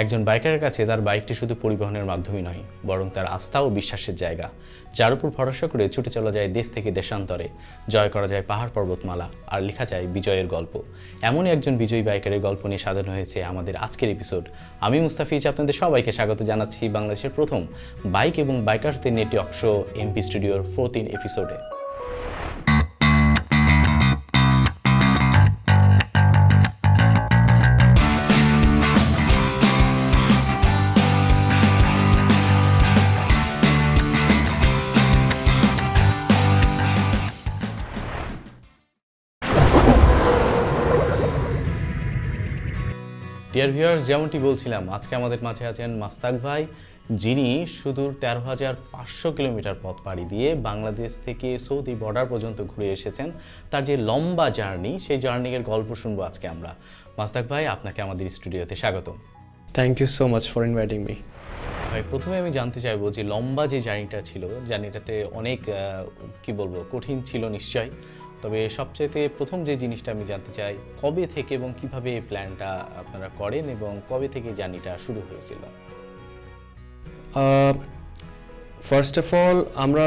একজন বাইকারের কাছে তার বাইকটি শুধু পরিবহনের মাধ্যমই নয়, বরং তার আস্থা ও বিশ্বাসের জায়গা, যার উপর ভরসা করে ছুটে চলা যায় দেশ থেকে দেশান্তরে, জয় করা যায় পাহাড় পর্বতমালা, আর লেখা যায় বিজয়ের গল্প। এমনই একজন বিজয়ী বাইকারের গল্প নিয়ে সাজানো হয়েছে আমাদের আজকের এপিসোড। আমি মুস্তাফিজ আপনাদের সবাইকে স্বাগত জানাচ্ছি বাংলাদেশের প্রথম বাইক এবং বাইকার্সদের নিয়ে টক শো এমপি স্টুডিওর 14 এপিসোডে। ডিয়ার ভিউয়ার্স, যেমনটি বলছিলাম, আজকে আমাদের মাঝে আছেন মাস্তাক ভাই, যিনি সুদূর 13,500 কিলোমিটার পথ পাড়ি দিয়ে বাংলাদেশ থেকে সৌদি বর্ডার পর্যন্ত ঘুরে এসেছেন। তার যে লম্বা জার্নি, সেই জার্নির গল্প শুনবো আজকে আমরা। মাস্তাক ভাই, আপনাকে আমাদের স্টুডিওতে স্বাগতম। Thank you so much for inviting me. ভাই, প্রথমে আমি জানতে চাইবো যে লম্বা যে জার্নিটা ছিল, জার্নিটাতে অনেক কঠিন ছিল নিশ্চয়, তবে সবচেয়ে প্রথম যে জিনিসটা আমি জানতে চাই, কবে থেকে এবং কিভাবে এই প্ল্যানটা আপনারা করেন এবং কবে থেকে জার্নিটা শুরু হয়েছিল? ফার্স্ট অফ অল, আমরা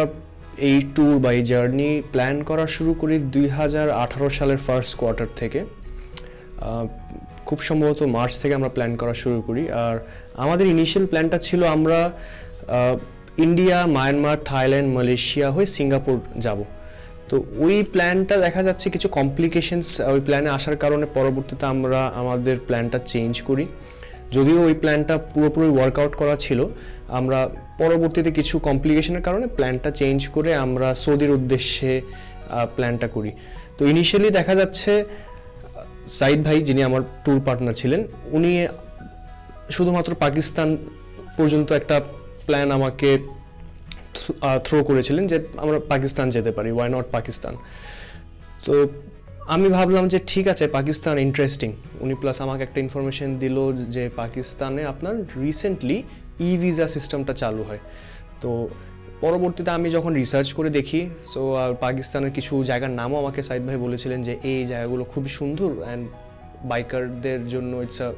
এই ট্যুর বা এই জার্নি প্ল্যান করা শুরু করি 2018 সালের ফার্স্ট কোয়ার্টার থেকে। খুব সম্ভবত মার্চ থেকে আমরা প্ল্যান করা শুরু করি। আর আমাদের ইনিশিয়াল প্ল্যানটা ছিল আমরা ইন্ডিয়া, মায়ানমার, থাইল্যান্ড, মালয়েশিয়া হয়ে সিঙ্গাপুর যাব। তো ওই প্ল্যানটা দেখা যাচ্ছে কিছু কমপ্লিকেশনস ওই প্ল্যানে আসার কারণে পরবর্তীতে আমরা আমাদের প্ল্যানটা চেঞ্জ করি। যদিও ওই প্ল্যানটা পুরোপুরি ওয়ার্কআউট করা ছিল, আমরা পরবর্তীতে কিছু কমপ্লিকেশনের কারণে প্ল্যানটা চেঞ্জ করে আমরা সৌদির উদ্দেশ্যে প্ল্যানটা করি। তো ইনিশিয়ালি দেখা যাচ্ছে সাইদ ভাই, যিনি আমার ট্যুর পার্টনার ছিলেন, উনি শুধুমাত্র পাকিস্তান পর্যন্ত একটা প্ল্যান আমাকে থ্রো করেছিলেন যে আমরা পাকিস্তান যেতে পারি, ওয়াই নট পাকিস্তান। তো আমি ভাবলাম যে ঠিক আছে, পাকিস্তান ইন্টারেস্টিং। উনি প্লাস আমাকে একটা ইনফরমেশন দিল যে পাকিস্তানে আপনার রিসেন্টলি ই ভিসা সিস্টেমটা চালু হয়। তো পরবর্তীতে আমি যখন রিসার্চ করে দেখি, সো পাকিস্তানের কিছু জায়গার নামও আমাকে সাইদ ভাই বলেছিলেন যে এই জায়গাগুলো খুবই সুন্দর অ্যান্ড বাইকারদের জন্য it's a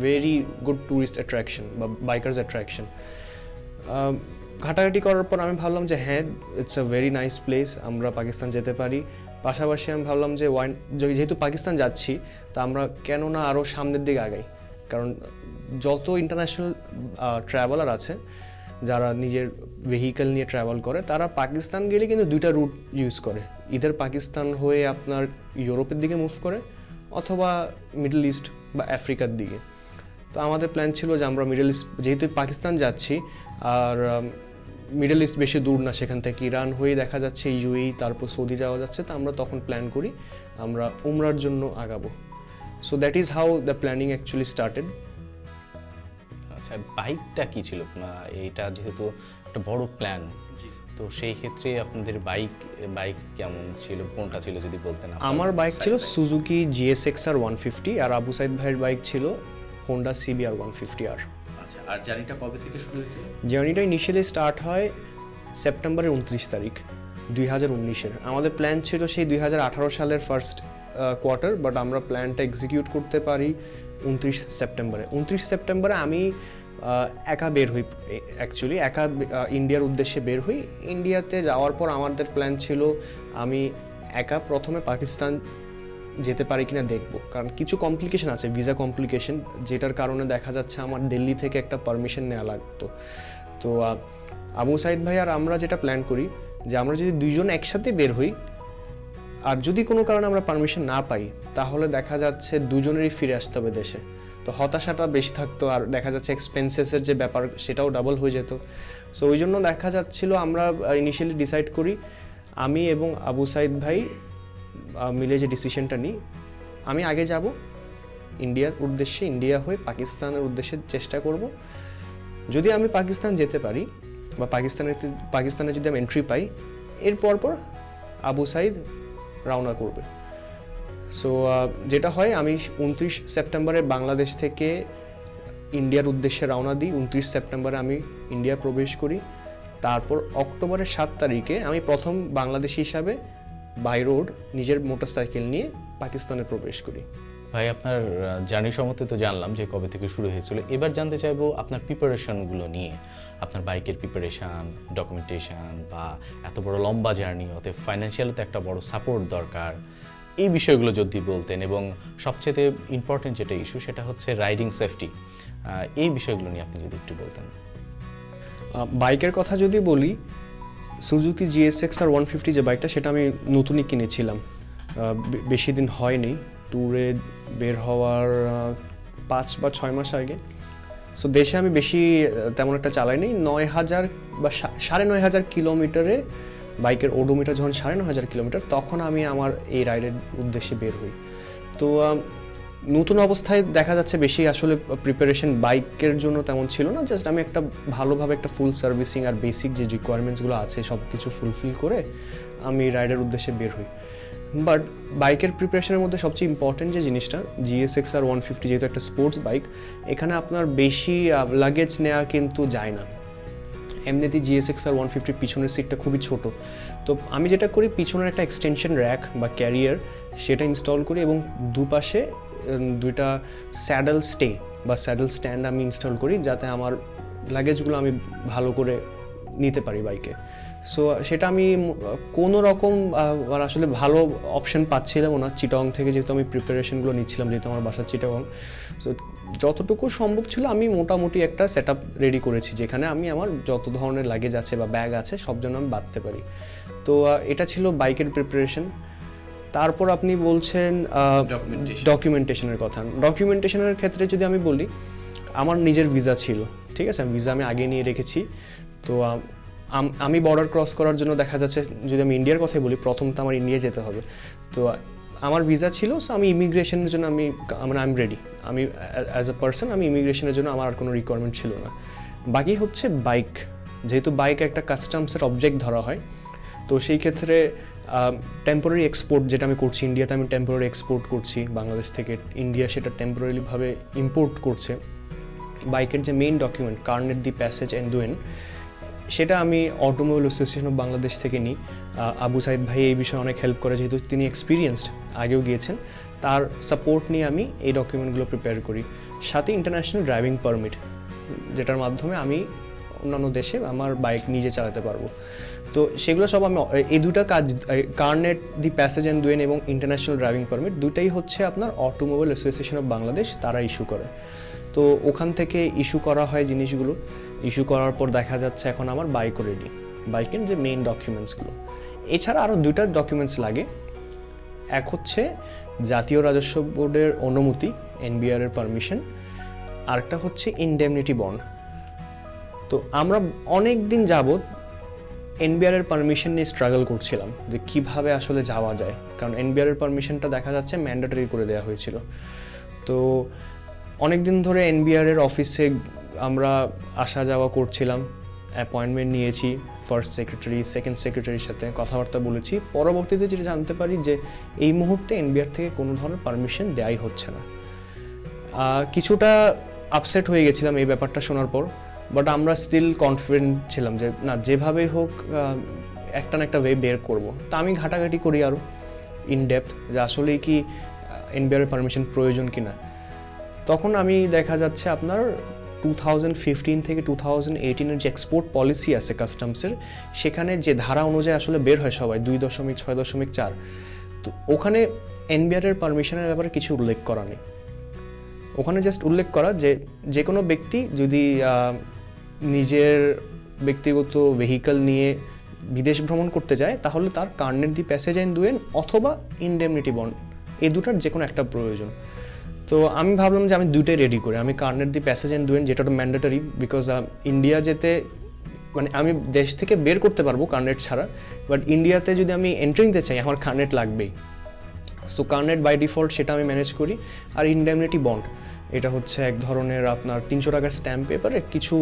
very good tourist attraction বা বাইকার্স অ্যাট্রাকশন। ঘাটাঘাটি করার পর আমি ভাবলাম যে হ্যাঁ, it's a very nice place, আমরা পাকিস্তান যেতে পারি। পাশাপাশি আমি ভাবলাম যে যেহেতু পাকিস্তান যাচ্ছি, তা আমরা কেন না আরও সামনের দিকে আগাই। কারণ যত ইন্টারন্যাশনাল ট্রাভেলার আছে যারা নিজের ভেহিক্যাল নিয়ে ট্রাভেল করে, তারা পাকিস্তান গেলে কিন্তু দুইটা রুট ইউজ করে। ইদার পাকিস্তান হয়ে আপনার ইউরোপের দিকে মুভ করে, অথবা মিডল ইস্ট বা আফ্রিকার দিকে। তো আমাদের প্ল্যান ছিল যে আমরা মিডল ইস্ট, যেহেতু পাকিস্তান যাচ্ছি আর মিডল ইস্ট বেশি দূর না, সেখান থেকে ইরান হয়ে দেখা যাচ্ছে ইউএই, তারপর সৌদি যাওয়া যাচ্ছে। তো আমরা তখন প্ল্যান করি আমরা উমরার জন্য আগাবো। So that is how the planning actually started. আচ্ছা, বাইকটা কি ছিল? এইটা যেহেতু একটা বড় প্ল্যান, তো সেই ক্ষেত্রে আপনাদের বাইক কেমন ছিল, কোনটা ছিল যদি বলতেন? আমার বাইক ছিল সুজুকি GSX-R 150, আর আবু সাইদ ভাইয়ের বাইক ছিল হোন্ডা CBR 150R। আচ্ছা, আর জার্নিটা কবে থেকে শুরু হয়েছিল? জার্নিটা ইনিশিয়ালি স্টার্ট হয় সেপ্টেম্বরের 29 তারিখ 2019-এর। আমাদের প্ল্যান ছিল সেই 2018 সালের ফার্স্ট কোয়ার্টার, বাট আমরা প্ল্যানটা এক্সিকিউট করতে পারি 29 সেপ্টেম্বরে। 29 সেপ্টেম্বরে আমি একা বের হই, অ্যাকচুয়ালি একা ইন্ডিয়ার উদ্দেশ্যে বের হই। ইন্ডিয়াতে যাওয়ার পর আমাদের প্ল্যান ছিল আমি একা প্রথমে পাকিস্তান যেতে পারি কিনা দেখব, কারণ কিছু কমপ্লিকেশন আছে, ভিসা কমপ্লিকেশন, যেটার কারণে দেখা যাচ্ছে আমার দিল্লি থেকে একটা পারমিশন নেওয়া লাগতো। তো আবু সাইদ ভাই আর আমরা যেটা প্ল্যান করি যে আমরা যদি দুইজন একসাথে বের হই, আর যদি কোনো কারণে আমরা পারমিশন না পাই, তাহলে দেখা যাচ্ছে দুজনেরই ফিরে আসতে হবে দেশে। তো হতাশাটা বেশি থাকতো, আর দেখা যাচ্ছে এক্সপেন্সেসের যে ব্যাপার সেটাও ডাবল হয়ে যেত। সো ওই জন্য দেখা যাচ্ছিল আমরা ইনিশিয়ালি ডিসাইড করি, আমি এবং আবু সাইদ ভাই মিলে যে ডিসিশনটা নিই, আমি আগে যাব ইন্ডিয়ার উদ্দেশ্যে, ইন্ডিয়া হয়ে পাকিস্তানের উদ্দেশ্যে চেষ্টা করব। যদি আমি পাকিস্তান যেতে পারি বা পাকিস্তানে যদি আমি এন্ট্রি পাই, এর পর আবু সাইদ রওনা করবে। সো যেটা হয়, আমি 29 সেপ্টেম্বরে বাংলাদেশ থেকে ইন্ডিয়ার উদ্দেশ্যে রওনা দিই। 29 সেপ্টেম্বরে আমি ইন্ডিয়া প্রবেশ করি। তারপর অক্টোবরের 7 তারিখে আমি প্রথম বাংলাদেশি হিসাবে বাই রোড নিজের মোটরসাইকেল নিয়ে পাকিস্তানে প্রবেশ করি। ভাই আপনার জার্নি সম্বন্ধে তো জানলাম যে কবে থেকে শুরু হয়েছিল, এবার জানতে চাইবো আপনার প্রিপারেশনগুলো নিয়ে, আপনার বাইকের প্রিপারেশান, ডকুমেন্টেশন বা এত বড় লম্বা জার্নি, অতএব ফাইন্যান্সিয়ালি তো একটা বড় সাপোর্ট দরকার, এই বিষয়গুলো যদি বলতেন। এবং সবচেয়ে ইম্পর্টেন্ট যেটা ইস্যু সেটা হচ্ছে রাইডিং সেফটি, এই বিষয়গুলো নিয়ে আপনি যদি একটু বলতেন। বাইকের কথা যদি বলি, সুজুকি GSX-R 150 যে বাইকটা, সেটা আমি নতুনই কিনেছিলাম, বেশি দিন হয়নি, ট্যুরে বের হওয়ার 5 বা 6 মাস আগে। সো দেশে আমি বেশি তেমন একটা চালাইনি, 9,000 বা 9,500 কিলোমিটারে বাইকের ওডোমিটার যখন 9,500 কিলোমিটার, তখন আমি আমার এই রাইডের উদ্দেশ্যে বের হই। তো নতুন অবস্থায় দেখা যাচ্ছে বেশি আসলে প্রিপারেশন বাইকের জন্য তেমন ছিল না, জাস্ট আমি একটা ভালোভাবে একটা ফুল সার্ভিসিং আর বেসিক যে রিকোয়ারমেন্টসগুলো আছে সব কিছু ফুলফিল করে আমি রাইডের উদ্দেশ্যে বের হই। বাট বাইকের প্রিপারেশনের মধ্যে সবচেয়ে ইম্পর্টেন্ট যে জিনিসটা, GSX-R 150 যেহেতু একটা স্পোর্টস বাইক, এখানে আপনার বেশি লাগেজ নেওয়া কিন্তু যায় না। এমনিতেই GSX-R 150 পিছনের সিটটা খুবই ছোট, তো আমি যেটা করি পিছনের একটা এক্সটেনশন র্যাক বা ক্যারিয়ার সেটা ইনস্টল করি এবং দুপাশে দুইটা স্যাডেল স্টে বা স্যাডেল স্ট্যান্ড আমি ইনস্টল করি, যাতে আমার লাগেজগুলো আমি ভালো করে নিতে পারি বাইকে। সো সেটা আমি কোনো রকম আসলে ভালো অপশন পাচ্ছিলাম না চিটাগং থেকে, যেহেতু আমি প্রিপারেশনগুলো নিচ্ছিলাম, যেহেতু আমার বাসা চিটাগং। সো যতটুকু সম্ভব ছিল আমি মোটামুটি একটা সেট আপ রেডি করেছি, যেখানে আমি আমার যত ধরনের লাগেজ আছে বা ব্যাগ আছে সব জন্য আমি বাঁধতে পারি। তো এটা ছিল বাইকের প্রিপারেশন। তারপর আপনি বলছেন ডকুমেন্টেশনের কথা। ডকুমেন্টেশনের ক্ষেত্রে যদি আমি বলি, আমার নিজের ভিসা ছিল, ঠিক আছে, ভিসা আমি আগে নিয়ে রেখেছি। তো আমি বর্ডার ক্রস করার জন্য দেখা যাচ্ছে, যদি আমি ইন্ডিয়ার কথাই বলি, প্রথম তো আমার ইন্ডিয়া যেতে হবে। তো আমার ভিসা ছিল, সো আমি ইমিগ্রেশনের জন্য আই এম রেডি। আমি অ্যাজ এ পার্সন আমি ইমিগ্রেশনের জন্য আমার আর কোনো রিকোয়ারমেন্ট ছিল না। বাকি হচ্ছে বাইক, যেহেতু বাইক একটা কাস্টমসের অবজেক্ট ধরা হয়, তো সেই ক্ষেত্রে টেম্পোরারি এক্সপোর্ট যেটা আমি করছি, ইন্ডিয়াতে আমি টেম্পোরারি এক্সপোর্ট করছি বাংলাদেশ থেকে, ইন্ডিয়া সেটা টেম্পোরারিভাবে ইম্পোর্ট করছে। বাইকের যে main document carnet de passage en douane, সেটা আমি অটোমোবাইল অ্যাসোসিয়েশন অফ বাংলাদেশ থেকে নিই। আবু সাইদ ভাই এই বিষয়ে অনেক হেল্প করে, যেহেতু তিনি এক্সপিরিয়েন্সড, আগেও গিয়েছেন, তার সাপোর্ট নিয়ে আমি এই ডকুমেন্টগুলো প্রিপেয়ার করি। সাথে ইন্টারন্যাশনাল ড্রাইভিং পারমিট, যেটার মাধ্যমে আমি অন্যান্য দেশে আমার বাইক নিজে চালাতে পারবো। তো সেগুলো সব আমি এই দুটো কাজ, Karnit de passage en Dwayne এবং ইন্টারন্যাশনাল ড্রাইভিং পারমিট, দুটাই হচ্ছে আপনার অটোমোবাইল অ্যাসোসিয়েশন অফ বাংলাদেশ তারা ইস্যু করে। তো ওখান থেকে ইস্যু করা হয় জিনিসগুলো। ইস্যু করার পর দেখা যাচ্ছে এখন আমার বাইকও রেডি, বাইকের যে মেইন ডকুমেন্টসগুলো। এছাড়া আরও দুইটা ডকুমেন্টস লাগে, এক হচ্ছে জাতীয় রাজস্ব বোর্ডের অনুমতি, NBR এর পারমিশন, আরেকটা হচ্ছে ইনডেমনিটি বন্ড। তো আমরা অনেক দিন যাবত NBR এর পারমিশন নিয়ে স্ট্রাগল করছিলাম যে কিভাবে আসলে যাওয়া যায়, কারণ NBR এর পারমিশনটা দেখা যাচ্ছে ম্যান্ডেটরি করে দেওয়া হয়েছিল। তো অনেক দিন ধরে NBR এর অফিসে আমরা আসা যাওয়া করছিলাম, অ্যাপয়েন্টমেন্ট নিয়েছি ফার্স্ট সেক্রেটারি, সেকেন্ড সেক্রেটারির সাথে কথাবার্তা বলেছি। পরবর্তীতে যেটা জানতে পারি যে এই মুহূর্তে NBR থেকে কোনো ধরনের পারমিশন দেওয়াই হচ্ছে না। কিছুটা আপসেট হয়ে গেছিলাম এই ব্যাপারটা শোনার পর, বাট আমরা স্টিল কনফিডেন্ট ছিলাম যে না, যেভাবেই হোক একটা না একটা ওয়ে বের করব। তা আমি ঘাটাঘাটি করি আরও ইনডেপথ যে আসলেই কি NBR এর পারমিশন প্রয়োজন কিনা। তখন আমি দেখা যাচ্ছে আপনার 2015 থেকে 2018 যে এক্সপোর্ট পলিসি আছে কাস্টমসের, সেখানে যে ধারা অনুযায়ী আসলে বের হয় সবাই 2.6.4, তো ওখানে NBR এর পারমিশনের ব্যাপারে কিছু উল্লেখ করা নেই। ওখানে জাস্ট উল্লেখ করা যে কোনো ব্যক্তি যদি নিজের ব্যক্তিগত ভেহিকল নিয়ে বিদেশ ভ্রমণ করতে যায়, তাহলে তার Karnit de passage en Dwayne অথবা ইনডেমনিটি বন্ড, এই দুটার যে কোনো একটা প্রয়োজন। তো আমি ভাবলাম যে আমি দুটোই রেডি করি। আমি Karnit de passage en Dwayne, যেটা ম্যান্ডেটরি, বিকজ ইন্ডিয়া যেতে মানে আমি দেশ থেকে বের করতে পারবো কার্নেট ছাড়া, বাট ইন্ডিয়াতে যদি আমি এন্ট্রি নিতে চাই আমার কার্নেট লাগবেই। সো কার্নেট বাই ডিফল্ট সেটা আমি ম্যানেজ করি। আর ইনডেমনিটি বন্ড, এটা হচ্ছে এক ধরনের আপনার 300 টাকার স্ট্যাম্প পেপারে কিছু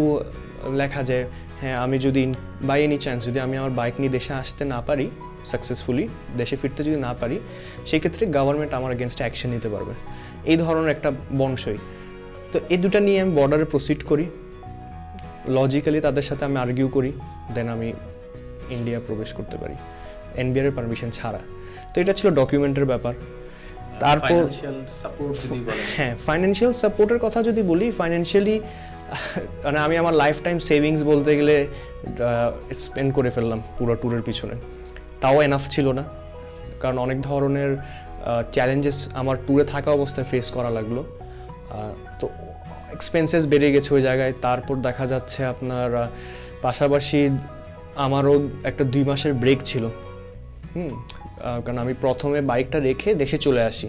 লেখা যায়, হ্যাঁ আমি যদি বাই এনি চান্স যদি আমি আমার বাইক নিয়ে দেশে আসতে না পারি সাকসেসফুলি, দেশে ফিরতে যদি না পারি, সেই ক্ষেত্রে গভর্নমেন্ট আমার এগেনস্টে অ্যাকশন নিতে পারবে, এই ধরনের একটা বন্ডসই। তো এই দুটা নিয়ে আমি বর্ডারে প্রসিড করি, লজিক্যালি তাদের সাথে আমি আর্গিউ করি, দেন আমি ইন্ডিয়া প্রবেশ করতে পারি NBR এর পারমিশন ছাড়া। তো এটা ছিল ডকুমেন্টের ব্যাপার। তারপর ফাইন্যান্সিয়াল সাপোর্ট যদি বলেন। হ্যাঁ, ফাইন্যান্সিয়াল সাপোর্টের কথা যদি বলি, ফাইন্যান্সিয়ালি মানে আমি আমার লাইফ টাইম সেভিংস বলতে গেলে স্পেন্ড করে ফেললাম পুরো ট্যুরের পিছনে। তাও এনাফ ছিল না, কারণ অনেক ধরনের চ্যালেঞ্জেস আমার ট্যুরে থাকা অবস্থায় ফেস করা লাগলো। তো এক্সপেন্সেস বেড়ে গেছে ওই জায়গায়। তারপর দেখা যাচ্ছে আপনার পাশাপাশি আমারও একটা 2 মাসের ব্রেক ছিল। কারণ আমি প্রথমে বাইকটা রেখে দেশে চলে আসি,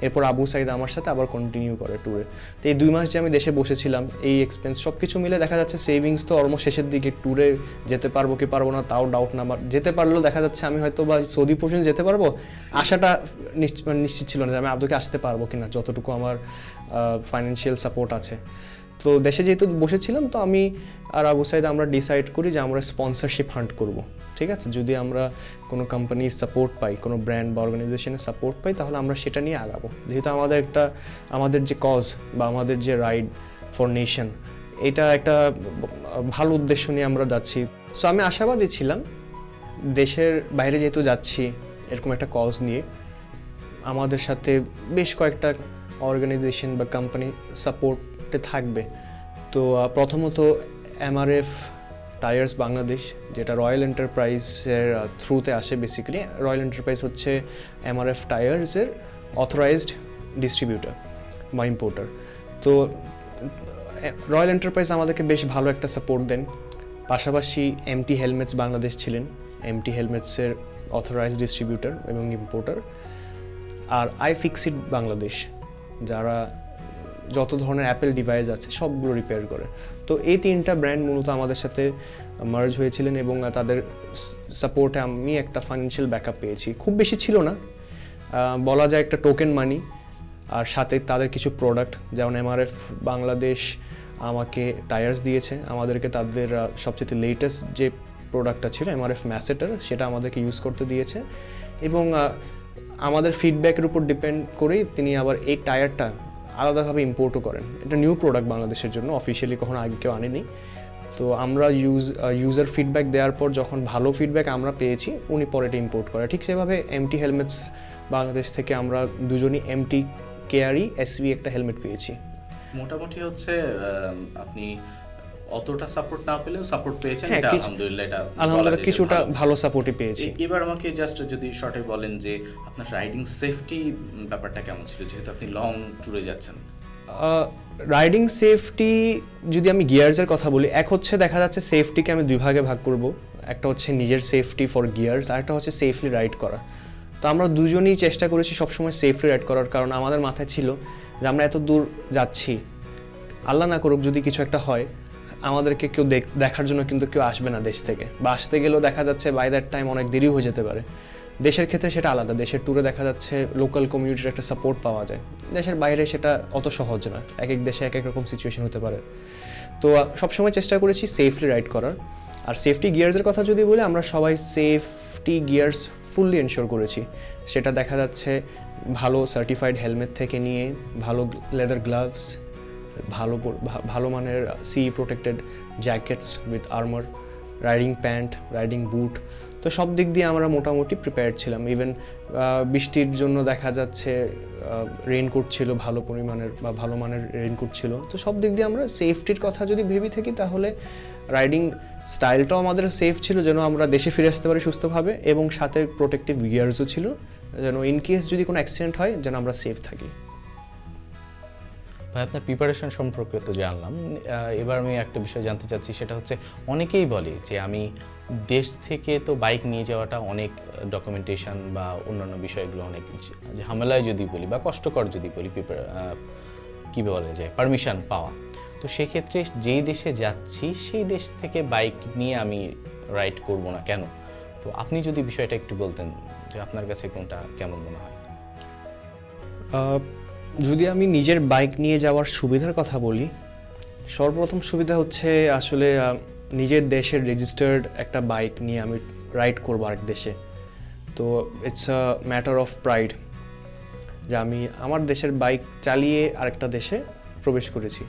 এরপর আবু সাইদ আমার সাথে আবার কন্টিনিউ করে ট্যুরে। তো এই 2 মাস যে আমি দেশে বসেছিলাম, এই এক্সপেন্স সব কিছু মিলে দেখা যাচ্ছে সেভিংস তো অলমোস্ট শেষের দিকে। ট্যুরে যেতে পারবো কি পারবো না তাও ডাউট না, যেতে পারলেও দেখা যাচ্ছে আমি হয়তো বা সৌদি পর্যন্ত যেতে পারবো, আশাটা নিশ্চিত ছিল না যে আমি আদৌকে আসতে পারবো কিনা, যতটুকু আমার ফাইন্যান্সিয়াল সাপোর্ট আছে। তো দেশে যেহেতু বসেছিলাম, তো আমি আর আবু সাইদ আমরা ডিসাইড করি যে আমরা স্পন্সরশিপ হান্ট করব। ঠিক আছে, যদি আমরা কোনো কোম্পানির সাপোর্ট পাই, কোনো ব্র্যান্ড বা অর্গানাইজেশনের সাপোর্ট পাই, তাহলে আমরা সেটা নিয়ে আগাবো। যেহেতু আমাদের যে কজ বা আমাদের যে রাইড ফর নেশন, এটা একটা ভালো উদ্দেশ্য নিয়ে আমরা যাচ্ছি। সো আমি আশাবাদী ছিলাম, দেশের বাইরে যেহেতু যাচ্ছি এরকম একটা কজ নিয়ে, আমাদের সাথে বেশ কয়েকটা অর্গানাইজেশন বা কোম্পানি সাপোর্টে থাকবে। তো প্রথমত এমআরএফ টায়ার্স বাংলাদেশ, যেটা রয়্যাল এন্টারপ্রাইজের থ্রুতে আসে। বেসিক্যালি রয়্যাল এন্টারপ্রাইজ হচ্ছে এমআরএফ টায়ার্সের অথরাইজড ডিস্ট্রিবিউটর বা ইম্পোর্টার। তো রয়্যাল এন্টারপ্রাইজ আমাদেরকে বেশ ভালো একটা সাপোর্ট দেন। পাশাপাশি এমটি হেলমেটস বাংলাদেশ ছিলেন, এমটি হেলমেটসের অথরাইজড ডিস্ট্রিবিউটর এবং ইম্পোর্টার। আর আইফিক্সিট বাংলাদেশ, যারা যত ধরনের অ্যাপেল ডিভাইস আছে সবগুলো রিপেয়ার করে। তো এই 3টা ব্র্যান্ড মূলত আমাদের সাথে মার্জ হয়েছিলেন এবং তাদের সাপোর্টে আমি একটা ফাইন্যান্সিয়াল ব্যাকআপ পেয়েছি। খুব বেশি ছিল না, বলা যায় একটা টোকেন মানি, আর সাথে তাদের কিছু প্রোডাক্ট, যেমন এমআরএফ বাংলাদেশ আমাকে টায়ার্স দিয়েছে, আমাদেরকে তাদের সবচেয়ে লেটেস্ট যে প্রোডাক্টটা ছিল এমআরএফ ম্যাসেটার, সেটা আমাদেরকে ইউজ করতে দিয়েছে। এবং আমাদের ফিডব্যাকের উপর ডিপেন্ড করেই তিনি আবার এই টায়ারটা আলাদাভাবে ইম্পোর্টও করেন। এটা নিউ প্রোডাক্ট বাংলাদেশের জন্য, অফিসিয়ালি কখনো আগে কেউ আনেনি। তো আমরা ইউজার ফিডব্যাক দেওয়ার পর যখন ভালো ফিডব্যাক আমরা পেয়েছি, উনি পরে এটা ইম্পোর্ট করে। ঠিক সেভাবে এমটি হেলমেটস বাংলাদেশ থেকে আমরা দুজনই এমটি কেয়ারি এসভি একটা হেলমেট পেয়েছি। মোটামুটি হচ্ছে আপনি অতটা সাপোর্ট না পেলেও সাপোর্ট পেয়েছেন, এটা আলহামদুলিল্লাহ কিছুটা ভালো সাপোর্টই পেয়েছি। এবার আমাকে জাস্ট যদি শর্টে বলেন যে আপনার রাইডিং সেফটি ব্যাপারটা কেমন ছিল, যেহেতু আপনি লং ট্যুরে যাচ্ছেন। রাইডিং সেফটি যদি আমি গিয়ার্সের কথা বলি, এক হচ্ছে দেখা যাচ্ছে সেফটিকে আমি 2 ভাগে ভাগ করব। একটা হচ্ছে নিজের সেফটি ফর গিয়ার্স, আর একটা হচ্ছে সেফলি রাইড করা। তো আমরা দুজনেই চেষ্টা করেছি সবসময় সেফলি রাইড করার, কারণ আমাদের মাথায় ছিল যে আমরা এত দূর যাচ্ছি, আল্লাহ না করুক যদি কিছু একটা হয়, আমাদেরকে কেউ দেখার জন্য কিন্তু কেউ আসবে না দেশ থেকে, বা আসতে গেলেও দেখা যাচ্ছে বাই দ্যাট টাইম অনেক দেরি হয়ে যেতে পারে। দেশের ক্ষেত্রে সেটা আলাদা, দেশের ট্যুরে দেখা যাচ্ছে লোকাল কমিউনিটির একটা সাপোর্ট পাওয়া যায়। দেশের বাইরে সেটা অত সহজ না, এক এক দেশে এক এক রকম সিচুয়েশন হতে পারে। তো সবসময় চেষ্টা করেছি সেফলি রাইড করার। আর সেফটি গিয়ার্সের কথা যদি বলি, আমরা সবাই সেফটি গিয়ার্স ফুললি এনশিওর করেছি। সেটা দেখা যাচ্ছে ভালো সার্টিফাইড হেলমেট থেকে নিয়ে ভালো লেদার গ্লাভস, ভালো মানের CE protected jackets with armour, riding pant, riding boot. তো সব দিক দিয়ে আমরা মোটামুটি প্রিপেয়ার্ড ছিলাম। ইভেন বৃষ্টির জন্য দেখা যাচ্ছে রেইনকোট ছিল ভালো পরিমাণের বা ভালো মানের রেইনকোট ছিল। তো সব দিক দিয়ে আমরা সেফটির কথা যদি ভেবে থাকি, তাহলে রাইডিং স্টাইলটাও আমাদের সেফ ছিল, যেন আমরা দেশে ফিরে আসতে পারি সুস্থভাবে, এবং সাথে প্রোটেক্টিভ গিয়ার্সও ছিল, যেন ইন কেস যদি কোনো অ্যাক্সিডেন্ট হয় যেন আমরা সেফ থাকি। ভাই, আপনার প্রিপারেশন সম্পর্কে তো জানলাম, এবার আমি একটা বিষয় জানতে চাচ্ছি, সেটা হচ্ছে অনেকেই বলে যে আমি দেশ থেকে তো বাইক নিয়ে যাওয়াটা অনেক ডকুমেন্টেশন বা অন্যান্য বিষয়গুলো অনেক ঝামেলায় যদি বলি বা কষ্টকর যদি বলি, কী বলা যায়, পারমিশন পাওয়া। তো সেক্ষেত্রে যেই দেশে যাচ্ছি সেই দেশ থেকে বাইক নিয়ে আমি রাইড করব না কেন? তো আপনি যদি বিষয়টা একটু বলতেন যে আপনার কাছে কোনটা কেমন মনে হয়। যদি আমি নিজের বাইক নিয়ে যাওয়ার সুবিধার কথা বলি, সর্বপ্রথম সুবিধা হচ্ছে আসলে নিজের দেশের রেজিস্টার্ড একটা বাইক নিয়ে আমি রাইড করবো আরেক দেশে। তো it's a matter of pride যে আমি আমার দেশের বাইক চালিয়ে আরেকটা দেশে প্রবেশ করেছি।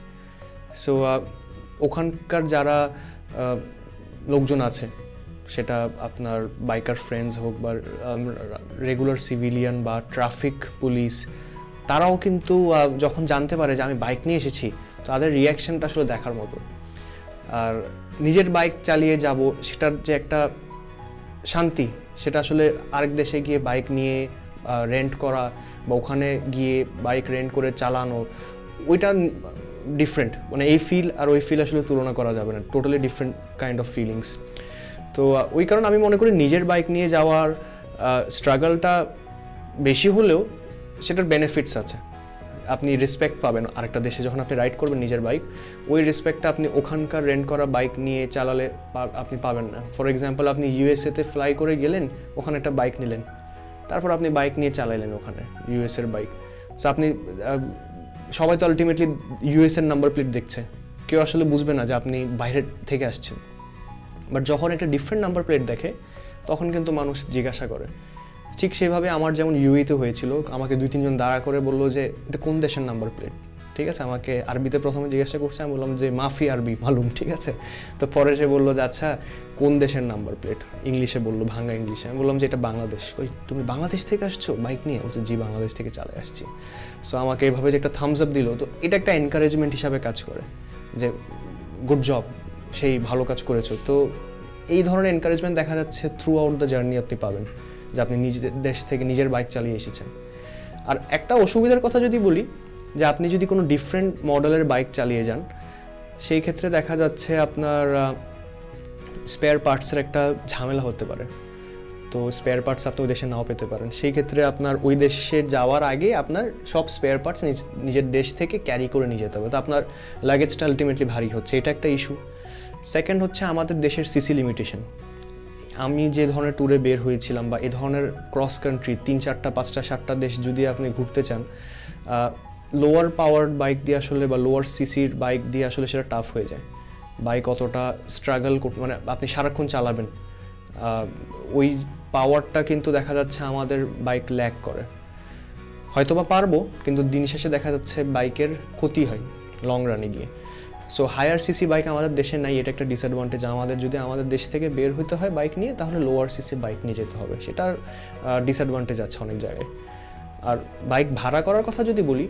সো ওখানকার যারা লোকজন আছে সেটা আপনার বাইকার ফ্রেন্ডস হোক বা রেগুলার সিভিলিয়ান বা ট্রাফিক পুলিশ, তারাও কিন্তু যখন জানতে পারে যে আমি বাইক নিয়ে এসেছি, তাদের রিয়াকশনটা আসলে দেখার মতো। আর নিজের বাইক চালিয়ে যাব, সেটার যে একটা শান্তি, সেটা আসলে আরেক দেশে গিয়ে বাইক নিয়ে রেন্ট করা বা ওখানে গিয়ে বাইক রেন্ট করে চালানো, ওইটা ডিফারেন্ট। মানে এই ফিল আর ওই ফিল আসলে তুলনা করা যাবে না, totally different kind of feelings. তো ওই কারণে আমি মনে করি নিজের বাইক নিয়ে যাওয়ার স্ট্রাগলটা বেশি হলেও সেটার বেনিফিটস আছে। আপনি রেসপেক্ট পাবেন আরেকটা দেশে যখন আপনি রাইড করবেন নিজের বাইক, ওই রেসপেক্টটা আপনি ওখানকার রেন্ট করা বাইক নিয়ে চালালে আপনি পাবেন না। ফর এক্সাম্পল, আপনি ইউএসএতে ফ্লাই করে গেলেন, ওখানে একটা বাইক নিলেন, তারপর আপনি বাইক নিয়ে চালাইলেন ওখানে ইউএসএর বাইক। সো আপনি সবাই তো আলটিমেটলি ইউএসএর নাম্বার প্লেট দেখছে, কেউ আসলে বুঝবে না যে আপনি বাইরের থেকে আসছেন। বাট যখন একটা ডিফারেন্ট নাম্বার প্লেট দেখে, তখন কিন্তু মানুষ জিজ্ঞাসা করে। ঠিক সেভাবে আমার যেমন ইউএইতে হয়েছিল, আমাকে 2-3 জন দাঁড়া করে বললো যে এটা কোন দেশের নাম্বার প্লেট, ঠিক আছে। আমাকে আরবিতে প্রথমে জিজ্ঞাসা করছে, আমি বললাম যে মাফি আরবি মালুম, ঠিক আছে। তো পরে সে বললো যে আচ্ছা কোন দেশের নাম্বার প্লেট, ইংলিশে বললো, ভাঙা ইংলিশে। আমি বললাম যে এটা বাংলাদেশ। ওই তুমি বাংলাদেশ থেকে আসছো বাইক নিয়ে? বলছে জি, বাংলাদেশ থেকে চালে আসছি। সো আমাকে এইভাবে যে একটা থামস আপ দিল, তো এটা একটা এনকারেজমেন্ট হিসাবে কাজ করে যে গুড জব, সেই ভালো কাজ করেছো। তো এই ধরনের এনকারেজমেন্ট দেখা যাচ্ছে থ্রু আউট দ্য জার্নি আপনি পাবেন, যে আপনি নিজের দেশ থেকে নিজের বাইক চালিয়ে এসেছেন। আর একটা অসুবিধার কথা যদি বলি, যে আপনি যদি কোনো ডিফারেন্ট মডেলের বাইক চালিয়ে যান, সেই ক্ষেত্রে দেখা যাচ্ছে আপনার স্পেয়ার পার্টসের একটা ঝামেলা হতে পারে। তো স্পেয়ার পার্টস আপনি ওই দেশে নাও পেতে পারেন। সেই ক্ষেত্রে আপনার ওই দেশে যাওয়ার আগে আপনার সব স্পেয়ার পার্টস নিজের দেশ থেকে ক্যারি করে নিয়ে যেতে হবে। তো আপনার লাগেজটা আলটিমেটলি ভারী হচ্ছে, এটা একটা ইস্যু। সেকেন্ড হচ্ছে আমাদের দেশের সিসি লিমিটেশন। আমি যে ধরনের ট্যুরে বের হয়েছিলাম বা এ ধরনের ক্রস কান্ট্রি 3-4টা 5টা 7টা দেশ যদি আপনি ঘুরতে চান, লোয়ার পাওয়ার্ড বাইক দিয়ে আসলে বা লোয়ার সিসির বাইক দিয়ে আসলে সেটা টাফ হয়ে যায়। বাইক অতটা স্ট্রাগল মানে আপনি সারাক্ষণ চালাবেন, ওই পাওয়ারটা কিন্তু দেখা যাচ্ছে আমাদের বাইক ল্যাক করে। হয়তোবা পারবো, কিন্তু দিন শেষে দেখা যাচ্ছে বাইকের ক্ষতি হয় লং রানে গিয়ে। সো হায়ার সিসি বাইক আমাদের দেশে নাই, এটা একটা ডিসঅ্যাডভান্টেজ। আমাদের যদি আমাদের দেশ থেকে বের হতে হয় বাইক নিয়ে, তাহলে লোয়ার সিসি বাইক নিয়ে যেতে হবে, সেটার ডিসঅ্যাডভান্টেজ আছে অনেক জায়গায়। আর বাইক ভাড়া করার কথা যদি বলি,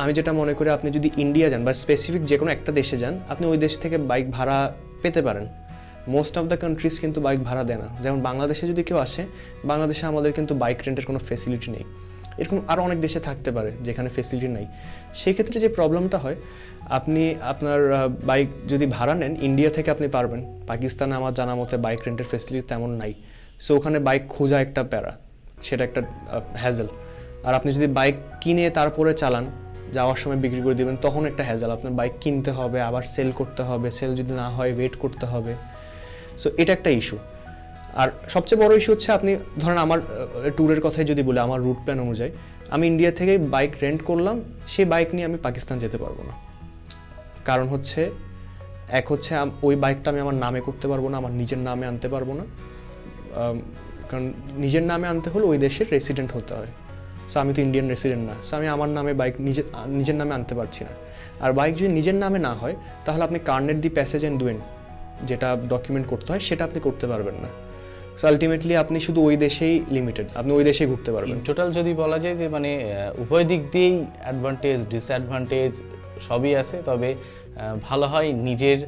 আমি যেটা মনে করি, আপনি যদি ইন্ডিয়া যান বা স্পেসিফিক যে কোনো একটা দেশে যান, আপনি ওই দেশ থেকে বাইক ভাড়া পেতে পারেন। মোস্ট অফ দ্য কান্ট্রিজ কিন্তু বাইক ভাড়া দেয় না। যেমন বাংলাদেশে যদি কেউ আসে, বাংলাদেশে আমাদের কিন্তু বাইক রেন্টের কোনো ফেসিলিটি নেই। এরকম আরও অনেক দেশে থাকতে পারে যেখানে ফেসিলিটি নাই। সেই ক্ষেত্রে যে প্রবলেমটা হয়, আপনি আপনার বাইক যদি ভাড়া নেন, ইন্ডিয়া থেকে আপনি পারবেন, পাকিস্তানে আমার জানা মতে বাইক রেন্টের ফেসিলিটি তেমন নাই। সো ওখানে বাইক খোঁজা একটা প্যারা, সেটা একটা হ্যাজেল। আর আপনি যদি বাইক কিনে তারপরে চালান, যাওয়ার সময় বিক্রি করে দেবেন, তখন একটা হ্যাজেল। আপনার বাইক কিনতে হবে, আবার সেল করতে হবে, সেল যদি না হয় ওয়েট করতে হবে। সো এটা একটা ইস্যু। আর সবচেয়ে বড় ইস্যু হচ্ছে, আপনি ধরেন আমার ট্যুরের কথাই যদি বলি, আমার রুট প্ল্যান অনুযায়ী আমি ইন্ডিয়া থেকে বাইক রেন্ট করলাম, সেই বাইক নিয়ে আমি পাকিস্তান যেতে পারবো না। কারণ হচ্ছে ওই বাইকটা আমি আমার নামে করতে পারবো না, আমার নিজের নামে আনতে পারবো না। কারণ নিজের নামে আনতে হলে ওই দেশের রেসিডেন্ট হতে হয়। সো আমি তো ইন্ডিয়ান রেসিডেন্ট না, সো আমি আমার নামে বাইক নিজের নামে আনতে পারছি না। আর বাইক যদি নিজের নামে না হয়, তাহলে আপনি কার্নেট দি প্যাসেজ অ্যান্ড ডুয়েন্ট যেটা ডকুমেন্ট করতে হয়, সেটা আপনি করতে পারবেন না। সো আলটিমেটলি আপনি শুধু ওই দেশেই লিমিটেড, আপনি ওই দেশেই ঘুরতে পারবেন। টোটাল যদি বলা যায় যে মানে উভয় দিক দিয়েই অ্যাডভান্টেজ ডিসঅ্যাডভান্টেজ সবই আছে। তবে ভালো হয় নিজের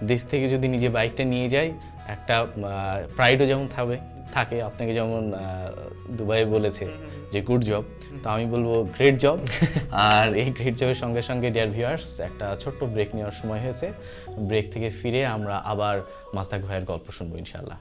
দেশ থেকে যদি নিজে বাইকটা নিয়ে যায়, একটা প্রাইডও যেমন থাকে। আপনাকে যেমন দুবাই বলেছে যে গুড জব, তো আমি বলবো গ্রেট জব। আর এই গ্রেট জবের সঙ্গে সঙ্গে ডিয়ার ভিউয়ার্স, একটা ছোট্ট ব্রেক নেওয়ার সময় হয়েছে। ব্রেক থেকে ফিরে আমরা আবার মাস্তাক ভাইয়ের গল্প শুনবো ইনশাআল্লাহ।